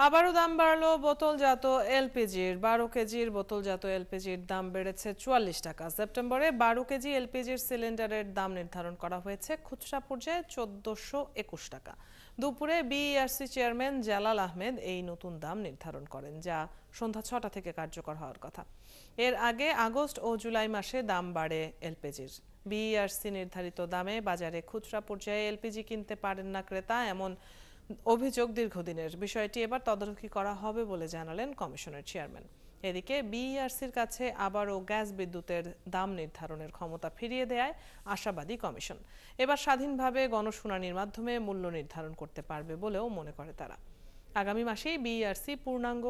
আবারও দাম বাড়লো বোতলজাত এলপিজির। 12 কেজির বোতলজাত এলপিজির দাম বেড়েছে 44 টাকা। সেপ্টেম্বরে 12 কেজি এলপিজির সিলিন্ডারের দাম নির্ধারণ করা হয়েছে খুচরা পর্যায়ে 1421 টাকা। দুপুরে বিইআরসি চেয়ারম্যান জালাল আহমেদ এই নতুন দাম নির্ধারণ করেন, যা সন্ধ্যা 6টা থেকে কার্যকর হওয়ার কথা। এর আগে আগস্ট ও জুলাই মাসে দাম বাড়ে এলপিজির। বিইআরসি নির্ধারিত দামে বাজারে খুচরা পর্যায়ে এলপিজি কিনতে পারেন না ক্রেতা, এমন অভিযোগ দীর্ঘদিনের। বিষয়টি এবার তদারকি করা হবে বলে জানালেন কমিশনের চেয়ারম্যান। এদিকে বিইআরসির কাছে আবারও গ্যাস বিদ্যুতের দাম নির্ধারণের ক্ষমতা ফিরিয়ে দেয় আশাবাদী কমিশন। এবার স্বাধীনভাবে গণশুনানির মাধ্যমে মূল্য নির্ধারণ করতে পারবে বলেও মনে করে তারা। আগামী মাসেই বিইআরসি পূর্ণাঙ্গ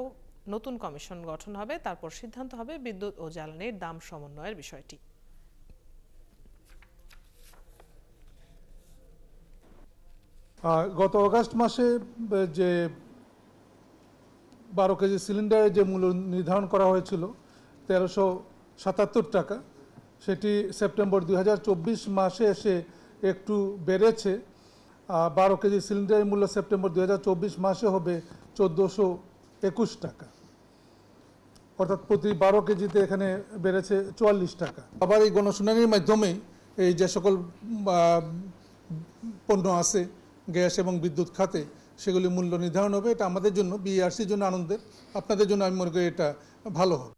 নতুন কমিশন গঠন হবে, তারপর সিদ্ধান্ত হবে বিদ্যুৎ ও জ্বালানির দাম সমন্বয়ের বিষয়টি। গত অগাস্ট মাসে যে 12 কেজি সিলিন্ডারের যে মূল্য নির্ধারণ করা হয়েছিল 1377 টাকা, সেটি সেপ্টেম্বর 2024 মাসে এসে একটু বেড়েছে। 12 কেজি সিলিন্ডারের মূল্য সেপ্টেম্বর 2024 মাসে হবে 1421 টাকা, অর্থাৎ প্রতি 12 কেজিতে এখানে বেড়েছে 44 টাকা। আবার এই গণশুনানির মাধ্যমেই এই যে সকল পণ্য আছে গ্যাস এবং বিদ্যুৎ খাতে, সেগুলি মূল্য নির্ধারণ হবে। এটা আমাদের জন্য, বিইআরসির জন্য আনন্দের, আপনাদের জন্য আমি মনে করি এটা ভালো হবে।